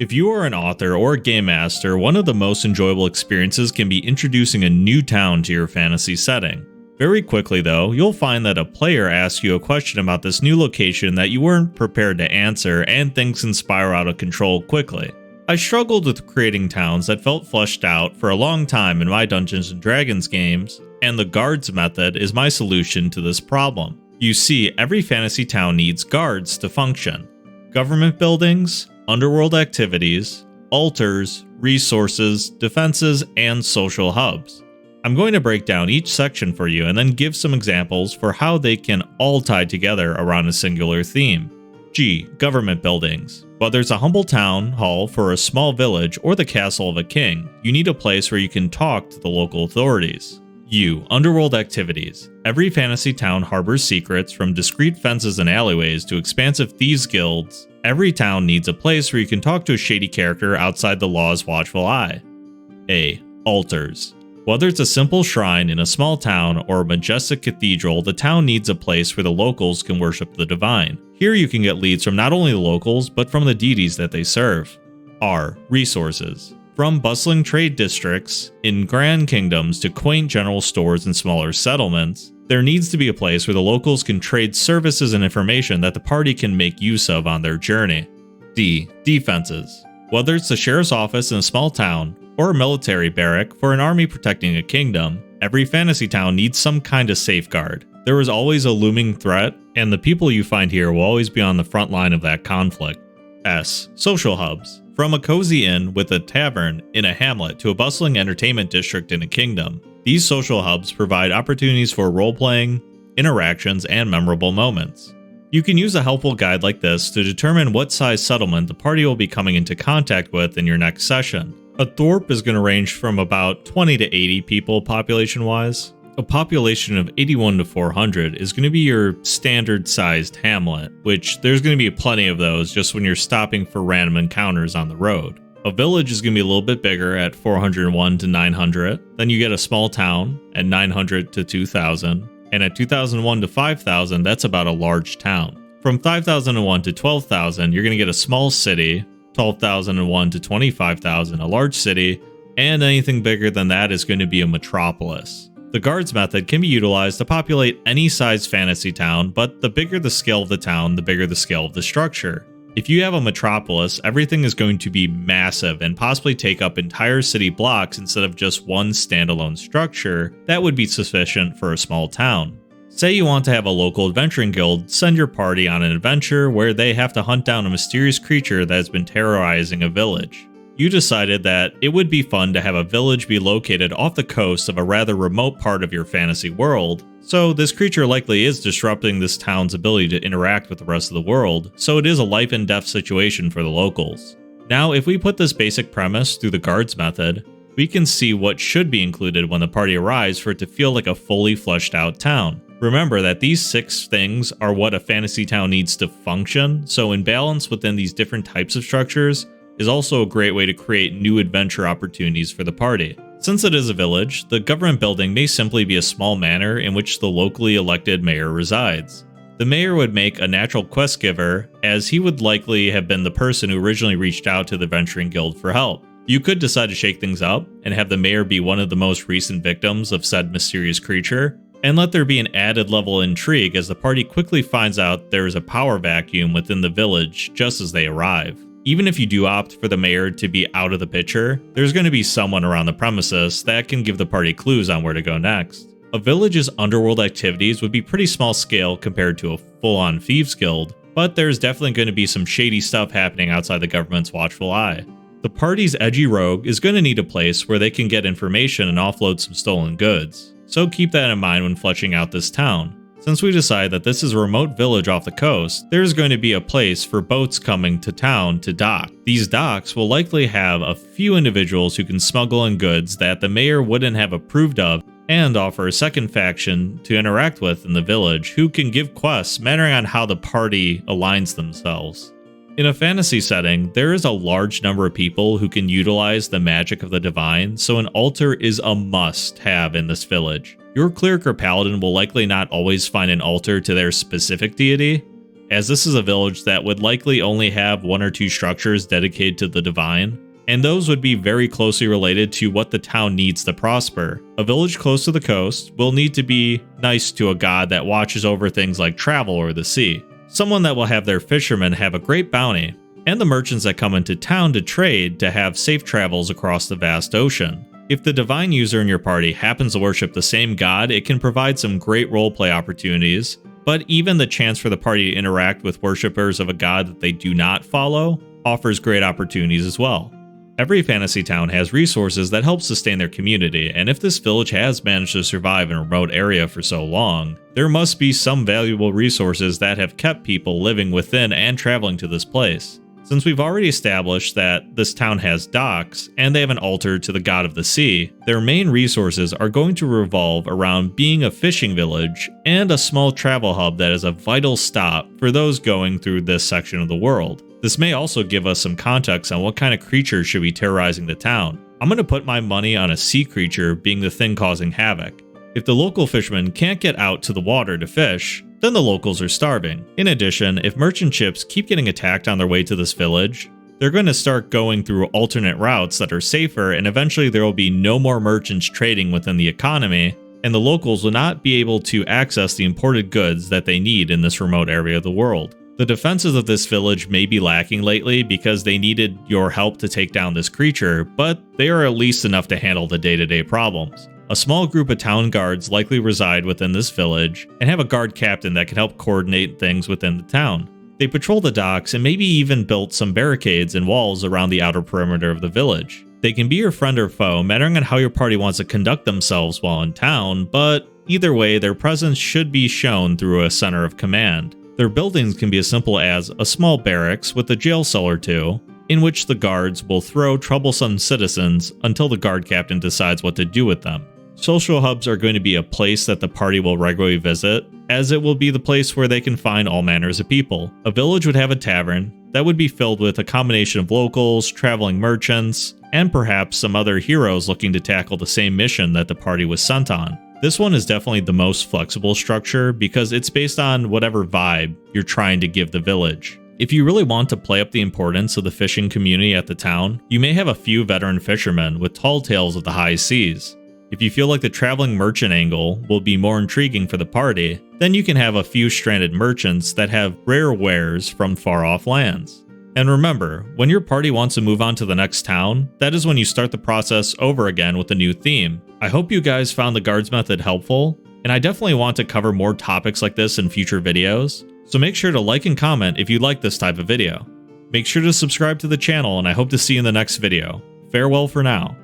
If you are an author or a game master, one of the most enjoyable experiences can be introducing a new town to your fantasy setting. Very quickly though, you'll find that a player asks you a question about this new location that you weren't prepared to answer, and things can spiral out of control quickly. I struggled with creating towns that felt fleshed out for a long time in my Dungeons & Dragons games, and the G.U.A.R.D.S method is my solution to this problem. You see, every fantasy town needs guards to function. Government buildings, underworld activities, altars, resources, defenses, and social hubs. I'm going to break down each section for you and then give some examples for how they can all tie together around a singular theme. G. Government buildings. Whether it's a humble town hall for a small village or the castle of a king, you need a place where you can talk to the local authorities. U. Underworld activities. Every fantasy town harbors secrets, from discreet fences and alleyways to expansive thieves guilds. Every town needs a place where you can talk to a shady character outside the law's watchful eye. A. Altars. Whether it's a simple shrine in a small town or a majestic cathedral, the town needs a place where the locals can worship the divine. Here you can get leads from not only the locals, but from the deities that they serve. R. Resources. From bustling trade districts in grand kingdoms to quaint general stores and smaller settlements, there needs to be a place where the locals can trade services and information that the party can make use of on their journey. D. Defenses. Whether it's the sheriff's office in a small town, or a military barrack for an army protecting a kingdom, every fantasy town needs some kind of safeguard. There is always a looming threat, and the people you find here will always be on the front line of that conflict. S. Social hubs. From a cozy inn with a tavern in a hamlet to a bustling entertainment district in a kingdom, these social hubs provide opportunities for role-playing, interactions, and memorable moments. You can use a helpful guide like this to determine what size settlement the party will be coming into contact with in your next session. A thorp is going to range from about 20 to 80 people population-wise. A population of 81 to 400 is going to be your standard-sized hamlet, which there's going to be plenty of those just when you're stopping for random encounters on the road. A village is going to be a little bit bigger at 401 to 900. Then you get a small town at 900 to 2,000. And at 2001 to 5,000, that's about a large town. From 5,001 to 12,000, you're going to get a small city. 12,001 to 25,000, a large city, and anything bigger than that is going to be a metropolis. The G.U.A.R.D.S method can be utilized to populate any size fantasy town, but the bigger the scale of the town, the bigger the scale of the structure. If you have a metropolis, everything is going to be massive and possibly take up entire city blocks instead of just one standalone structure that would be sufficient for a small town. Say you want to have a local adventuring guild send your party on an adventure where they have to hunt down a mysterious creature that has been terrorizing a village. You decided that it would be fun to have a village be located off the coast of a rather remote part of your fantasy world, so this creature likely is disrupting this town's ability to interact with the rest of the world, so it is a life and death situation for the locals. Now, if we put this basic premise through the G.U.A.R.D.S method, we can see what should be included when the party arrives for it to feel like a fully fleshed out town. Remember that these 6 things are what a fantasy town needs to function, so imbalance within these different types of structures is also a great way to create new adventure opportunities for the party. Since it is a village, the government building may simply be a small manor in which the locally elected mayor resides. The mayor would make a natural quest giver, as he would likely have been the person who originally reached out to the Venturing Guild for help. You could decide to shake things up and have the mayor be one of the most recent victims of said mysterious creature, and let there be an added level of intrigue as the party quickly finds out there is a power vacuum within the village just as they arrive. Even if you do opt for the mayor to be out of the picture, there's going to be someone around the premises that can give the party clues on where to go next. A village's underworld activities would be pretty small scale compared to a full-on thieves guild, but there's definitely going to be some shady stuff happening outside the government's watchful eye. The party's edgy rogue is going to need a place where they can get information and offload some stolen goods. So keep that in mind when fleshing out this town. Since we decide that this is a remote village off the coast, there's going to be a place for boats coming to town to dock. These docks will likely have a few individuals who can smuggle in goods that the mayor wouldn't have approved of, and offer a second faction to interact with in the village who can give quests mattering on how the party aligns themselves. In a fantasy setting, there is a large number of people who can utilize the magic of the divine, so an altar is a must-have in this village. Your cleric or paladin will likely not always find an altar to their specific deity, as this is a village that would likely only have 1 or 2 structures dedicated to the divine, and those would be very closely related to what the town needs to prosper. A village close to the coast will need to be nice to a god that watches over things like travel or the sea, someone that will have their fishermen have a great bounty, and the merchants that come into town to trade to have safe travels across the vast ocean. If the divine user in your party happens to worship the same god, it can provide some great roleplay opportunities, but even the chance for the party to interact with worshippers of a god that they do not follow offers great opportunities as well. Every fantasy town has resources that help sustain their community, and if this village has managed to survive in a remote area for so long, there must be some valuable resources that have kept people living within and traveling to this place. Since we've already established that this town has docks, and they have an altar to the god of the sea, their main resources are going to revolve around being a fishing village and a small travel hub that is a vital stop for those going through this section of the world. This may also give us some context on what kind of creatures should be terrorizing the town. I'm going to put my money on a sea creature being the thing causing havoc. If the local fishermen can't get out to the water to fish, then the locals are starving. In addition, if merchant ships keep getting attacked on their way to this village, they're going to start going through alternate routes that are safer, and eventually there will be no more merchants trading within the economy, and the locals will not be able to access the imported goods that they need in this remote area of the world. The defenses of this village may be lacking lately because they needed your help to take down this creature, but they are at least enough to handle the day-to-day problems. A small group of town guards likely reside within this village and have a guard captain that can help coordinate things within the town. They patrol the docks and maybe even built some barricades and walls around the outer perimeter of the village. They can be your friend or foe, mattering on how your party wants to conduct themselves while in town, but either way, their presence should be shown through a center of command. Their buildings can be as simple as a small barracks with a jail cell or two, in which the guards will throw troublesome citizens until the guard captain decides what to do with them. Social hubs are going to be a place that the party will regularly visit, as it will be the place where they can find all manners of people. A village would have a tavern that would be filled with a combination of locals, traveling merchants, and perhaps some other heroes looking to tackle the same mission that the party was sent on. This one is definitely the most flexible structure because it's based on whatever vibe you're trying to give the village. If you really want to play up the importance of the fishing community at the town, you may have a few veteran fishermen with tall tales of the high seas. If you feel like the traveling merchant angle will be more intriguing for the party, then you can have a few stranded merchants that have rare wares from far-off lands. And remember, when your party wants to move on to the next town, that is when you start the process over again with a new theme. I hope you guys found the guards method helpful, and I definitely want to cover more topics like this in future videos, so make sure to like and comment if you like this type of video. Make sure to subscribe to the channel, and I hope to see you in the next video. Farewell for now.